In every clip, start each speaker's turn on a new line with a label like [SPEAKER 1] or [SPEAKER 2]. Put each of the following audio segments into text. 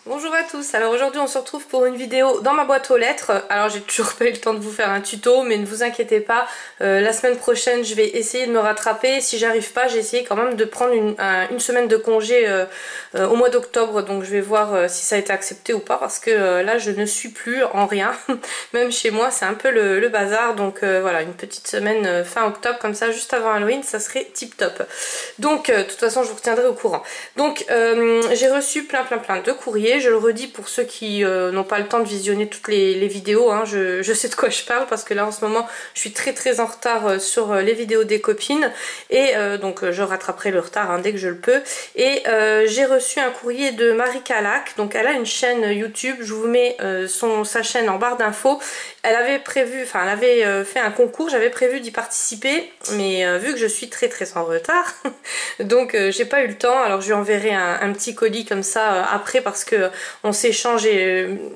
[SPEAKER 1] Bonjour à tous, alors aujourd'hui on se retrouve pour une vidéo dans ma boîte aux lettres. Alors j'ai toujours pas eu le temps de vous faire un tuto, mais ne vous inquiétez pas, la semaine prochaine je vais essayer de me rattraper. Si j'arrive pas, j'ai essayé quand même de prendre une semaine de congé au mois d'octobre, donc je vais voir si ça a été accepté ou pas, parce que là je ne suis plus en rien. Même chez moi c'est un peu le bazar, donc voilà, une petite semaine fin octobre comme ça, juste avant Halloween, ça serait tip top. Donc de toute façon je vous retiendrai au courant. Donc j'ai reçu plein de courriers. Je le redis pour ceux qui n'ont pas le temps de visionner toutes les vidéos, hein, je sais de quoi je parle parce que là en ce moment je suis très en retard sur les vidéos des copines et donc je rattraperai le retard hein, dès que je le peux. Et j'ai reçu un courrier de Marie Calac, donc elle a une chaîne YouTube, je vous mets sa chaîne en barre d'infos. Elle avait prévu, enfin elle avait fait un concours, j'avais prévu d'y participer, mais vu que je suis très en retard, donc j'ai pas eu le temps. Alors je lui enverrai un petit colis comme ça après, parce que on s'échange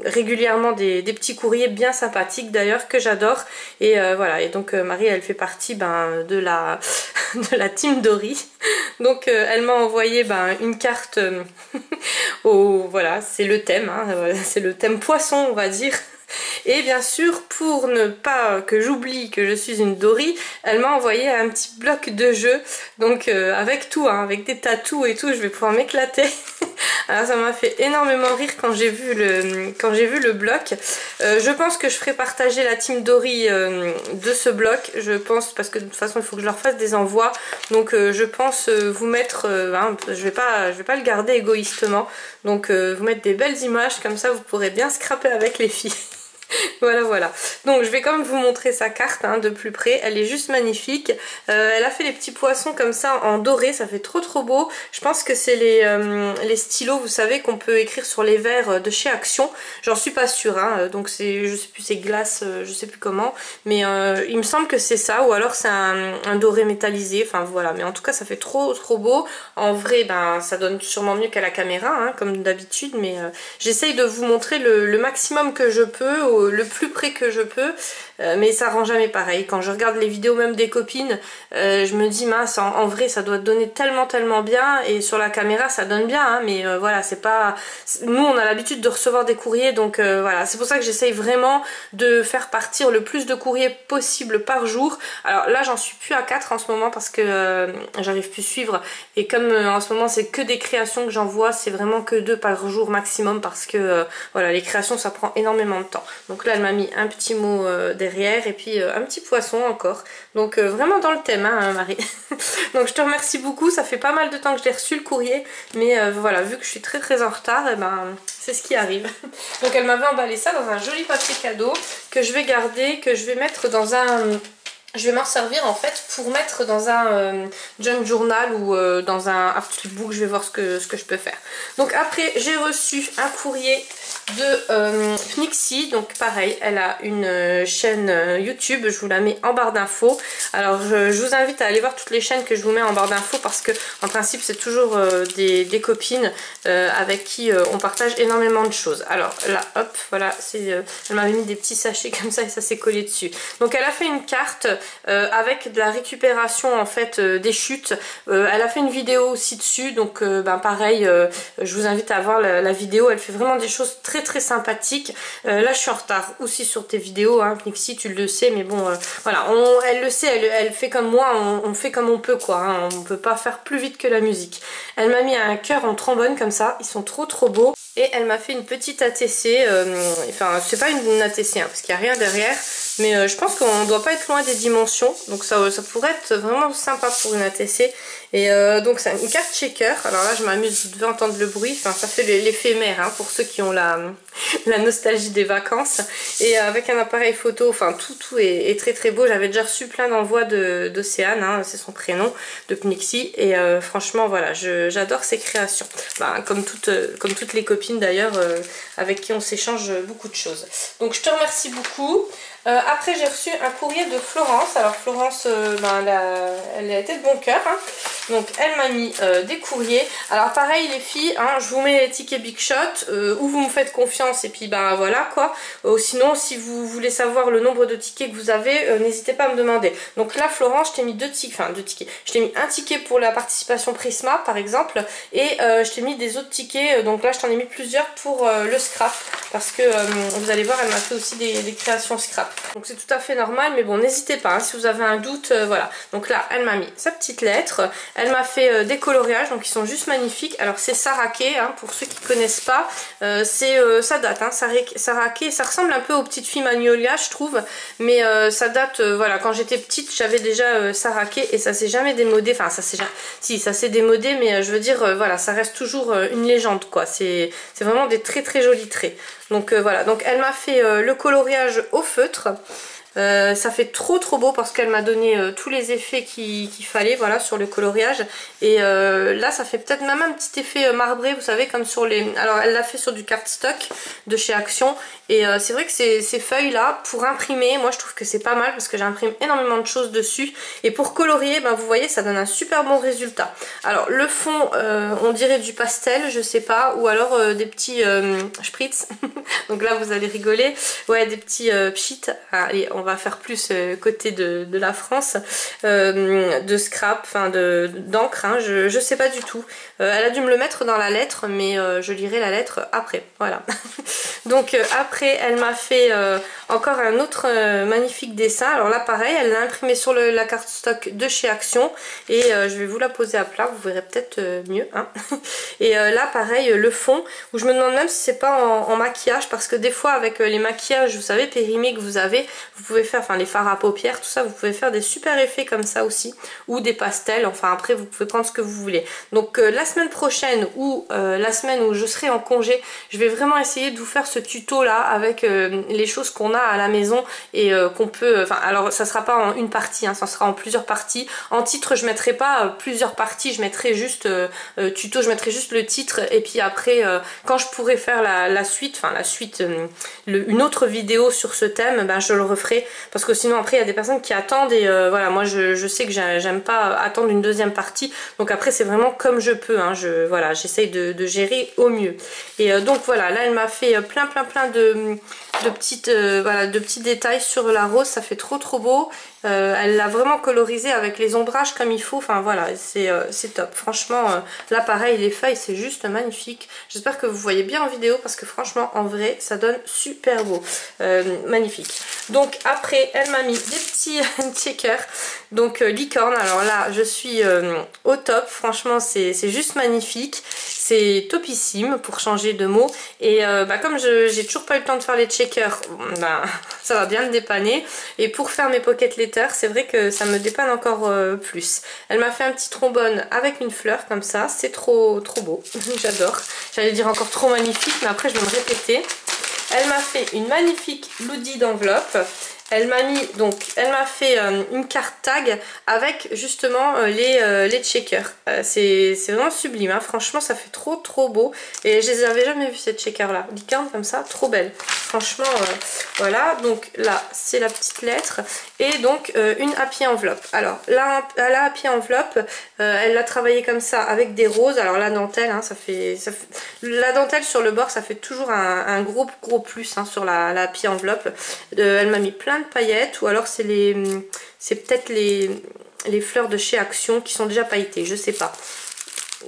[SPEAKER 1] régulièrement des petits courriers bien sympathiques d'ailleurs, que j'adore. Et voilà, et donc Marie elle fait partie de la de la team Dory. Donc elle m'a envoyé une carte voilà, c'est le thème, hein, c'est le thème poisson on va dire. Et bien sûr, pour ne pas que j'oublie que je suis une Dory, elle m'a envoyé un petit bloc de jeu, donc avec tout, hein, avec des tatous et tout, je vais pouvoir m'éclater. Alors ça m'a fait énormément rire quand j'ai vu le bloc. Je pense que je ferai partager la team Dory de ce bloc, je pense, parce que de toute façon il faut que je leur fasse des envois, donc je pense vous mettre, hein, je vais pas le garder égoïstement, donc vous mettre des belles images, comme ça vous pourrez bien scraper avec les filles. Voilà. Donc je vais quand même vous montrer sa carte hein, de plus près. Elle est juste magnifique. Elle a fait les petits poissons comme ça en doré. Ça fait trop beau. Je pense que c'est les stylos, vous savez, qu'on peut écrire sur les verres de chez Action. J'en suis pas sûre. Hein. Donc je sais plus, c'est glace, je sais plus comment. Mais il me semble que c'est ça. Ou alors c'est un doré métallisé. Enfin voilà. Mais en tout cas ça fait trop beau. En vrai ça donne sûrement mieux qu'à la caméra hein, comme d'habitude. Mais j'essaye de vous montrer le maximum que je peux, le plus près que je peux, mais ça rend jamais pareil. Quand je regarde les vidéos même des copines, je me dis mince, en vrai ça doit donner tellement bien, et sur la caméra ça donne bien hein, mais voilà, c'est pas, nous on a l'habitude de recevoir des courriers, donc voilà, c'est pour ça que j'essaye vraiment de faire partir le plus de courriers possible par jour. Alors là j'en suis plus à 4 en ce moment parce que j'arrive plus à suivre, et comme en ce moment c'est que des créations que j'envoie, c'est vraiment que 2 par jour maximum, parce que voilà, les créations ça prend énormément de temps. Donc là elle m'a mis un petit mot derrière, et puis un petit poisson encore. Donc vraiment dans le thème hein, Marie. Donc je te remercie beaucoup, ça fait pas mal de temps que je l'ai reçu le courrier, mais voilà, vu que je suis très en retard, et c'est ce qui arrive. Donc elle m'avait emballé ça dans un joli papier cadeau que je vais garder, que je vais mettre dans un... Je vais m'en servir en fait pour mettre dans un junk journal ou dans un artbook. Je vais voir ce que je peux faire. Donc après j'ai reçu un courrier de Pnixie. Donc pareil, elle a une chaîne YouTube, je vous la mets en barre d'infos. Alors je vous invite à aller voir toutes les chaînes que je vous mets en barre d'infos, parce que en principe c'est toujours des copines avec qui on partage énormément de choses. Alors là hop, voilà, elle m'avait mis des petits sachets comme ça et ça s'est collé dessus. Donc elle a fait une carte avec de la récupération en fait des chutes. Elle a fait une vidéo aussi dessus, donc pareil, je vous invite à voir la vidéo. Elle fait vraiment des choses très sympathiques. Là je suis en retard aussi sur tes vidéos hein, Pnixie, tu le sais, mais bon voilà, elle le sait, elle fait comme moi, on fait comme on peut quoi hein, on peut pas faire plus vite que la musique. Elle m'a mis un cœur en trombone comme ça, ils sont trop beaux. Et elle m'a fait une petite ATC, enfin c'est pas une ATC hein, parce qu'il n'y a rien derrière, mais je pense qu'on ne doit pas être loin des dimensions, donc ça pourrait être vraiment sympa pour une ATC. Et donc c'est une carte shaker. Alors là je m'amuse, vous devez entendre le bruit, enfin ça fait l'éphémère hein, pour ceux qui ont la nostalgie des vacances. Et avec un appareil photo, enfin tout est très beau. J'avais déjà reçu plein d'envois d'Océane, hein, c'est son prénom, de Pnixie, et franchement voilà, j'adore ses créations. Comme toutes les copines d'ailleurs, avec qui on s'échange beaucoup de choses. Donc je te remercie beaucoup. Après j'ai reçu un courrier de Florence. Alors Florence, elle a été de bon cœur hein. Donc elle m'a mis des courriers. Alors pareil les filles, hein, je vous mets les tickets Big Shot, où vous me faites confiance et puis bah voilà quoi. Sinon si vous voulez savoir le nombre de tickets que vous avez, n'hésitez pas à me demander. Donc là Florence, je t'ai mis deux tickets. Je t'ai mis un ticket pour la participation Prisma par exemple, et je t'ai mis des autres tickets, donc là je t'en ai mis plusieurs pour le scrap, parce que vous allez voir elle m'a fait aussi des créations scrap. Donc c'est tout à fait normal, mais bon n'hésitez pas, hein, si vous avez un doute, voilà. Donc là elle m'a mis sa petite lettre, elle m'a fait des coloriages, donc ils sont juste magnifiques. Alors c'est Saraké, hein, pour ceux qui connaissent pas, ça date, hein, Saraké, ça ressemble un peu aux petites filles Magnolia je trouve, mais ça date, voilà, quand j'étais petite j'avais déjà Saraké et ça s'est jamais démodé, enfin ça s'est démodé, mais je veux dire, voilà, ça reste toujours une légende quoi, c'est vraiment des très très jolis traits. Donc voilà, donc elle m'a fait le coloriage au feutre. Ça fait trop beau parce qu'elle m'a donné tous les effets qu'il fallait, voilà, sur le coloriage. Et là ça fait peut-être même un petit effet marbré, vous savez, comme sur les... Alors elle l'a fait sur du cardstock de chez Action. Et c'est vrai que ces feuilles là, pour imprimer, moi je trouve que c'est pas mal parce que j'imprime énormément de choses dessus. Et pour colorier, ben, vous voyez, ça donne un super bon résultat. Alors le fond, on dirait du pastel, je sais pas, ou alors des petits spritz. Donc là vous allez rigoler. Ouais, des petits pchit. Allez, on va faire plus côté de la France, de scrap, enfin d'encre, hein, je sais pas du tout. Elle a dû me le mettre dans la lettre, mais je lirai la lettre après, voilà. Donc après elle m'a fait encore un autre magnifique dessin. Alors là pareil, elle l'a imprimé sur la cardstock de chez Action, et je vais vous la poser à plat, vous verrez peut-être mieux, hein. Et là pareil, le fond, où je me demande même si c'est pas en maquillage, parce que des fois avec les maquillages, vous savez, périmés que vous avez, vous pouvez faire, enfin les fards à paupières, tout ça, vous pouvez faire des super effets comme ça aussi, ou des pastels, enfin après vous pouvez prendre ce que vous voulez. Donc la semaine prochaine ou la semaine où je serai en congé, je vais vraiment essayer de vous faire ce tuto là avec les choses qu'on a à la maison et qu'on peut, enfin alors ça sera pas en une partie, hein, ça sera en plusieurs parties. En titre je mettrai pas plusieurs parties, je mettrai juste tuto, je mettrai juste le titre, et puis après quand je pourrai faire la suite, enfin la suite, une autre vidéo sur ce thème, ben je le referai, parce que sinon après il y a des personnes qui attendent, et voilà, moi je sais que j'aime pas attendre une deuxième partie, donc après c'est vraiment comme je peux, hein, voilà, j'essaye de gérer au mieux. Et donc voilà, là elle m'a fait plein de petits détails sur la rose, ça fait trop beau. Elle l'a vraiment colorisé avec les ombrages comme il faut, enfin voilà, c'est top. Franchement, là pareil, les feuilles c'est juste magnifique. J'espère que vous voyez bien en vidéo parce que franchement en vrai ça donne super beau, magnifique. Donc après elle m'a mis des petits checkers, donc licorne. Alors là je suis au top, franchement c'est juste magnifique. C'est topissime pour changer de mot, et comme j'ai toujours pas eu le temps de faire les checkers, ça va bien me dépanner, et pour faire mes pocket letters c'est vrai que ça me dépanne encore plus. Elle m'a fait un petit trombone avec une fleur comme ça, c'est trop beau, j'adore. J'allais dire encore trop magnifique, mais après je vais me répéter. Elle m'a fait une magnifique loodie d'enveloppe. Elle m'a fait une carte tag avec justement les checkers. C'est vraiment sublime, hein. Franchement ça fait trop beau, et je les avais jamais vus ces checkers là, licorne comme ça, trop belle. Franchement voilà, donc là c'est la petite lettre, et donc une happy enveloppe. Alors la happy enveloppe, elle l'a travaillée comme ça avec des roses. Alors la dentelle, hein, la dentelle sur le bord ça fait toujours un gros plus, hein, sur la happy enveloppe. Elle m'a mis plein de paillettes, ou alors c'est peut-être les fleurs de chez Action qui sont déjà pailletées, je sais pas.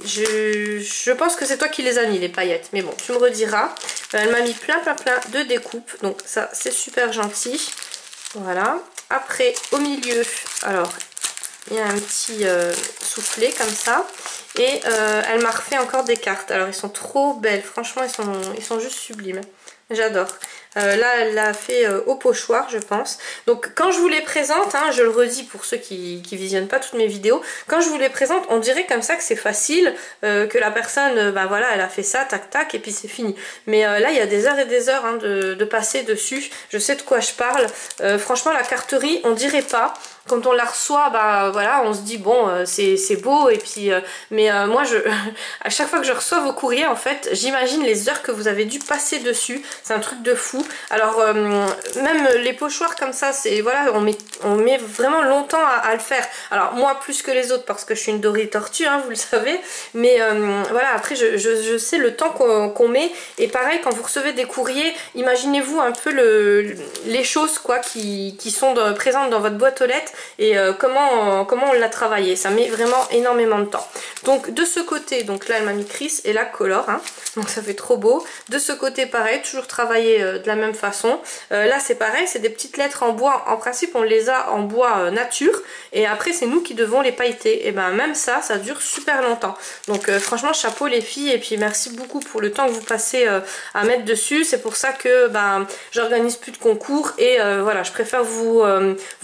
[SPEAKER 1] Je pense que c'est toi qui les as mis, les paillettes, mais bon tu me rediras. Elle m'a mis plein de découpes, donc ça c'est super gentil. Voilà. Après au milieu, alors il y a un petit soufflet comme ça, et elle m'a refait encore des cartes. Alors ils sont trop belles, franchement ils sont juste sublimes, j'adore. Là elle l'a fait au pochoir je pense. Donc quand je vous les présente, hein, je le redis pour ceux qui visionnent pas toutes mes vidéos, quand je vous les présente on dirait comme ça que c'est facile, que la personne voilà, elle a fait ça tac tac et puis c'est fini. Mais là il y a des heures et des heures, hein, de passer dessus. Je sais de quoi je parle. Franchement la carterie on dirait pas, quand on la reçoit, bah voilà, on se dit bon, c'est beau, et puis moi à chaque fois que je reçois vos courriers, en fait, j'imagine les heures que vous avez dû passer dessus. C'est un truc de fou. Alors même les pochoirs comme ça, c'est voilà, on met vraiment longtemps à le faire. Alors moi plus que les autres parce que je suis une dorée tortue, hein, vous le savez, mais voilà, après je sais le temps qu'on met. Et pareil, quand vous recevez des courriers, imaginez-vous un peu les choses quoi qui sont présentes dans votre boîte aux lettres, et comment on l'a travaillé. Ça met vraiment énormément de temps. Donc de ce côté, donc là elle m'a mis Chris et la color, hein, donc ça fait trop beau. De ce côté pareil, toujours travaillé de la même façon. Là c'est pareil, c'est des petites lettres en bois. En principe on les a en bois nature, et après c'est nous qui devons les pailleter. Et ben même ça dure super longtemps. Donc franchement chapeau les filles, et puis merci beaucoup pour le temps que vous passez à mettre dessus. C'est pour ça que j'organise plus de concours, et voilà, je préfère vous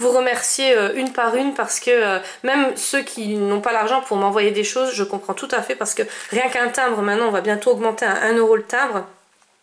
[SPEAKER 1] remercier une par une, parce que même ceux qui n'ont pas l'argent pour m'envoyer des choses, je comprends tout à fait, parce que rien qu'un timbre, maintenant on va bientôt augmenter à 1 € le timbre.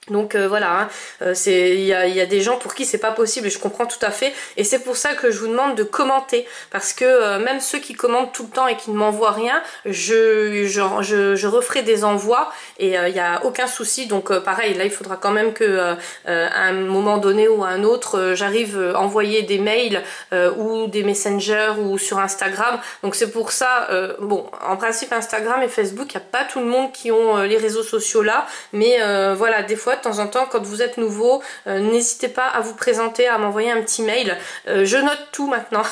[SPEAKER 1] Donc voilà, hein, il y a des gens pour qui c'est pas possible, et je comprends tout à fait, et c'est pour ça que je vous demande de commenter, parce que même ceux qui commandent tout le temps et qui ne m'envoient rien, je referai des envois, et il n'y a aucun souci. Donc pareil, là il faudra quand même que à un moment donné ou à un autre, j'arrive à envoyer des mails ou des messengers ou sur Instagram. Donc c'est pour ça, bon, en principe Instagram et Facebook, il n'y a pas tout le monde qui ont les réseaux sociaux là, mais voilà, des fois de temps en temps, quand vous êtes nouveau, n'hésitez pas à vous présenter, à m'envoyer un petit mail. Je note tout maintenant.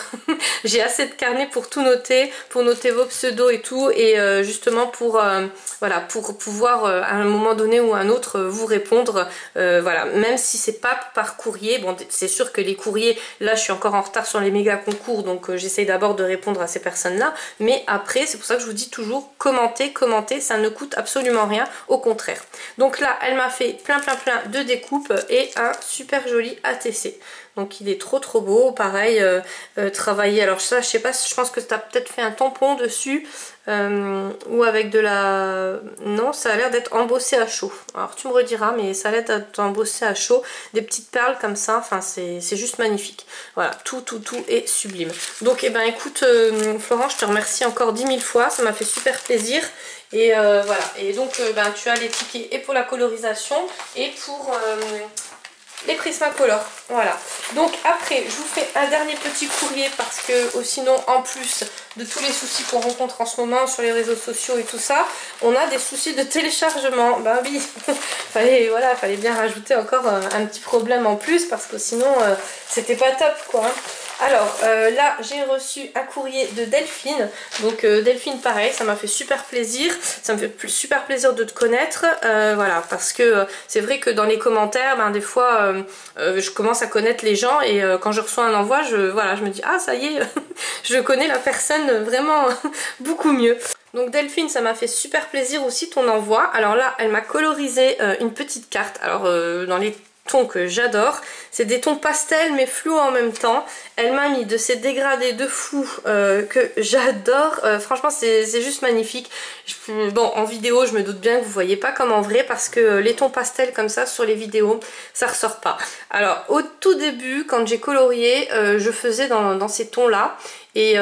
[SPEAKER 1] J'ai assez de carnet pour tout noter, pour noter vos pseudos et tout, et justement voilà, pour pouvoir à un moment donné ou à un autre vous répondre. Voilà, même si c'est pas par courrier. Bon, c'est sûr que les courriers, là je suis encore en retard sur les méga concours, donc j'essaye d'abord de répondre à ces personnes là, mais après c'est pour ça que je vous dis toujours commentez, ça ne coûte absolument rien, au contraire. Donc là elle m'a fait plein de découpes et un super joli ATC. Donc il est trop beau, pareil, travaillé. Alors ça je sais pas, je pense que tu as peut-être fait un tampon dessus, ou avec de la... Non, ça a l'air d'être embossé à chaud. Alors tu me rediras, mais ça a l'air d'être embossé à chaud. Des petites perles comme ça, enfin c'est juste magnifique. Voilà, tout est sublime. Donc écoute Florent, je te remercie encore 10 000 fois, ça m'a fait super plaisir. Et voilà, et donc tu as les tickets et pour la colorisation et pour les Prismacolor. Voilà, donc après je vous fais un dernier petit courrier, parce que sinon en plus de tous les soucis qu'on rencontre en ce moment sur les réseaux sociaux et tout ça, on a des soucis de téléchargement. Bah oui, fallait bien rajouter encore un petit problème en plus, parce que sinon c'était pas top quoi. Alors là j'ai reçu un courrier de Delphine. Donc Delphine pareil, ça m'a fait super plaisir. Ça me fait super plaisir de te connaître. Voilà, parce que c'est vrai que dans les commentaires, des fois je commence à connaître les gens, et quand je reçois un envoi, je me dis ah ça y est, je connais la personne vraiment beaucoup mieux. Donc Delphine, ça m'a fait super plaisir aussi ton envoi. Alors là elle m'a colorisé une petite carte. Alors dans les tons que j'adore, c'est des tons pastels mais fluo en même temps. Elle m'a mis de ces dégradés de fou que j'adore. Franchement c'est juste magnifique. Bon, en vidéo je me doute bien que vous voyez pas comme en vrai, parce que les tons pastels comme ça sur les vidéos ça ressort pas. Alors au tout début quand j'ai colorié, je faisais dans ces tons là, et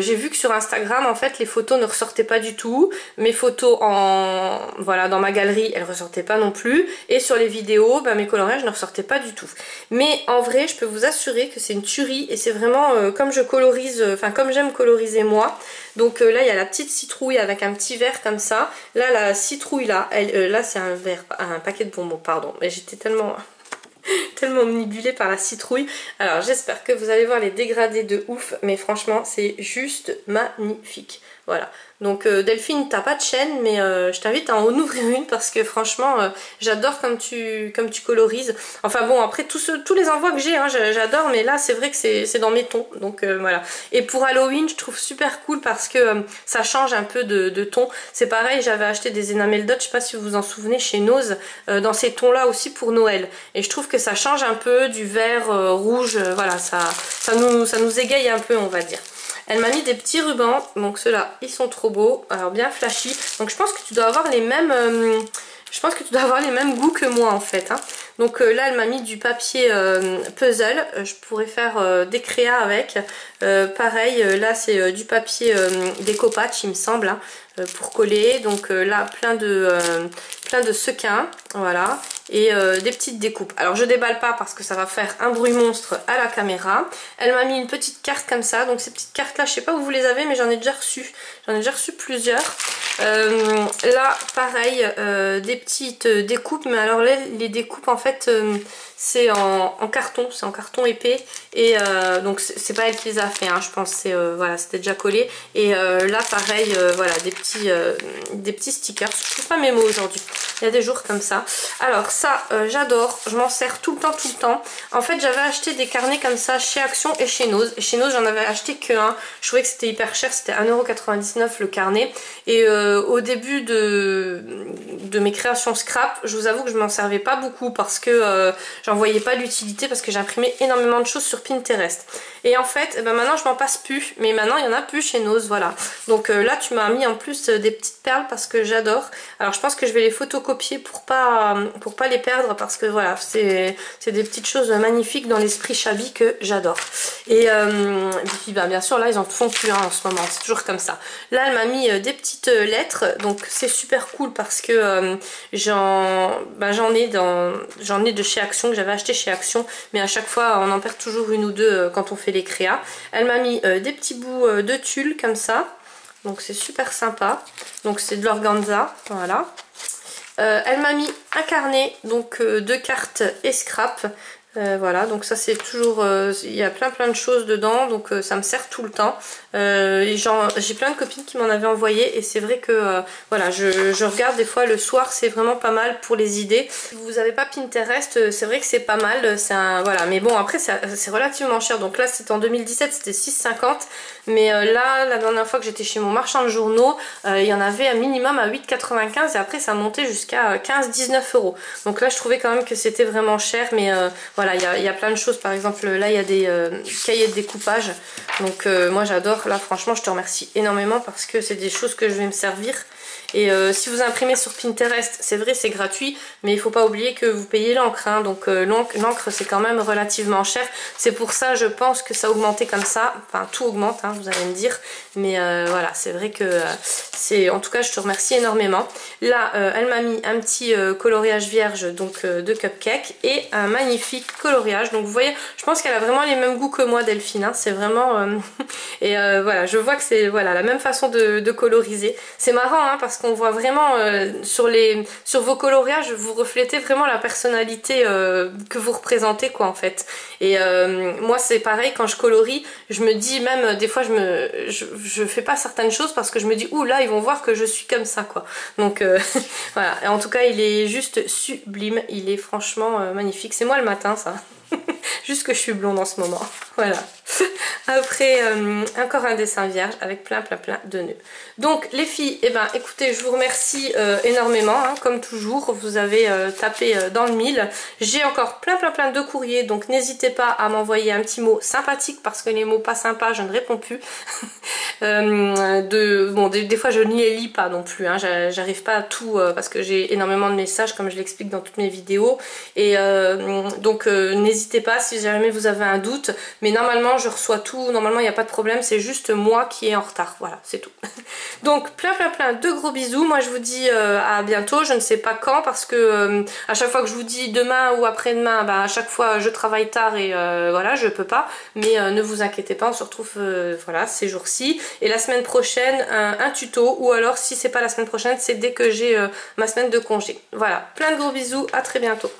[SPEAKER 1] j'ai vu que sur Instagram en fait les photos ne ressortaient pas du tout. Mes photos dans ma galerie elles ressortaient pas non plus, et sur les vidéos mes coloriages ne ressortaient pas du tout. Mais en vrai je peux vous assurer que c'est une tuerie, et c'est vraiment comme je colorise, comme j'aime coloriser moi. Donc là il y a la petite citrouille avec un petit verre comme ça. Là la citrouille là, là c'est un verre, un paquet de bonbons, pardon, mais j'étais tellement omnibulée par la citrouille. Alors j'espère que vous allez voir les dégradés de ouf, mais franchement c'est juste magnifique. Voilà, donc Delphine, t'as pas de chaîne, mais je t'invite à en ouvrir une, parce que franchement j'adore comme tu colorises. Enfin bon, après tous les envois que j'ai, hein, j'adore, mais là c'est vrai que c'est dans mes tons, donc voilà. Et pour Halloween je trouve super cool, parce que ça change un peu de ton. C'est pareil, j'avais acheté des enamel dot, je sais pas si vous vous en souvenez, chez Nose, dans ces tons là aussi pour Noël, et je trouve que ça change un peu du vert rouge. Voilà, ça nous égaye un peu, on va dire. Elle m'a mis des petits rubans, donc ceux-là ils sont trop beaux, alors bien flashy. Donc je pense que tu dois avoir les mêmes goûts que moi en fait, hein. Donc là elle m'a mis du papier puzzle, je pourrais faire des créas avec. Pareil, là c'est du papier découpage il me semble, hein, pour coller. Donc là plein de sequins, voilà, et des petites découpes. Alors je déballe pas parce que ça va faire un bruit monstre à la caméra. Elle m'a mis une petite carte comme ça, donc ces petites cartes là je sais pas où vous les avez mais j'en ai déjà reçu plusieurs. Là pareil, des petites découpes, mais alors là les découpes en fait c'est en carton, c'est en carton épais, et donc c'est pas elle qui les a fait, hein, je pense, c'est voilà, c'était déjà collé. Et là pareil, voilà, des petits stickers. Je trouve pas mes mots aujourd'hui, il y a des jours comme ça. Alors ça j'adore, je m'en sers tout le temps. En fait j'avais acheté des carnets comme ça chez Action et chez Nose, et chez Nose j'en avais acheté que un. Je trouvais que c'était hyper cher, c'était 1,99 € le carnet, et au début de mes créations scrap, je vous avoue que je m'en servais pas beaucoup parce que j'en voyais pas l'utilité, parce que j'imprimais énormément de choses sur Pinterest. Et en fait, eh ben maintenant je m'en passe plus, mais maintenant il y en a plus chez Nose, voilà. Donc là tu m'as mis en plus des petites perles parce que j'adore. Alors je pense que je vais les photocopier pour pas les perdre, parce que voilà, c'est des petites choses magnifiques dans l'esprit shabby que j'adore. Et puis bah, bien sûr là ils en font plus en ce moment, c'est toujours comme ça. Là elle m'a mis des petites lettres, donc c'est super cool parce que j'en ai de chez Action, que j'avais acheté chez Action, mais à chaque fois on en perd toujours une ou deux quand on fait les créas. Elle m'a mis des petits bouts de tulle comme ça, donc c'est super sympa, donc c'est de l'organza, voilà. Elle m'a mis un carnet, donc de cartes et scrap. Voilà, donc ça c'est toujours, il y a plein de choses dedans, donc ça me sert tout le temps. J'ai plein de copines qui m'en avaient envoyé, et c'est vrai que voilà, je regarde des fois le soir, c'est vraiment pas mal pour les idées. Si vous n'avez pas Pinterest, c'est vrai que c'est pas mal, voilà, mais bon après c'est relativement cher. Donc là c'était en 2017, c'était 6,50, mais là la dernière fois que j'étais chez mon marchand de journaux, il y en avait un minimum à 8,95 et après ça montait jusqu'à 15-19 €. Donc là je trouvais quand même que c'était vraiment cher, mais voilà, il y a plein de choses. Par exemple là il y a des cahiers de découpage, donc moi j'adore. Là franchement je te remercie énormément parce que c'est des choses que je vais me servir. Et si vous imprimez sur Pinterest, c'est vrai c'est gratuit, mais il faut pas oublier que vous payez l'encre, hein, donc l'encre c'est quand même relativement cher. C'est pour ça je pense que ça a augmenté comme ça, enfin tout augmente, hein, vous allez me dire, mais voilà, c'est vrai que en tout cas je te remercie énormément. Là elle m'a mis un petit coloriage vierge, donc de cupcake, et un magnifique coloriage. Donc vous voyez, je pense qu'elle a vraiment les mêmes goûts que moi, Delphine, hein, c'est vraiment et voilà, je vois que c'est voilà la même façon de coloriser. C'est marrant, hein, parce qu'on voit vraiment sur vos coloriages, vous reflétez vraiment la personnalité que vous représentez, quoi, en fait. Et moi c'est pareil, quand je colorie, je me dis même des fois je fais pas certaines choses parce que je me dis ouh là ils vont voir que je suis comme ça, quoi. Donc voilà, et en tout cas il est juste sublime, il est franchement magnifique. C'est moi le matin ça. Juste que je suis blonde en ce moment. Voilà. Après, encore un dessin vierge avec plein de nœuds. Donc les filles, eh ben, écoutez, je vous remercie énormément. Hein, comme toujours, vous avez tapé dans le mille. J'ai encore plein de courriers. Donc n'hésitez pas à m'envoyer un petit mot sympathique, parce que les mots pas sympas, je ne réponds plus. Bon, des fois, je ne les lis pas non plus. Hein, j'arrive pas à tout, parce que j'ai énormément de messages, comme je l'explique dans toutes mes vidéos. Et donc n'hésitez pas si jamais vous avez un doute, mais normalement je reçois tout, normalement il n'y a pas de problème, c'est juste moi qui est en retard, voilà, c'est tout. Donc plein de gros bisous. Moi je vous dis à bientôt, je ne sais pas quand, parce que à chaque fois que je vous dis demain ou après-demain, bah, à chaque fois je travaille tard et voilà, je peux pas, mais ne vous inquiétez pas, on se retrouve voilà, ces jours-ci, et la semaine prochaine un tuto, ou alors si c'est pas la semaine prochaine, c'est dès que j'ai ma semaine de congé. Voilà, plein de gros bisous, à très bientôt.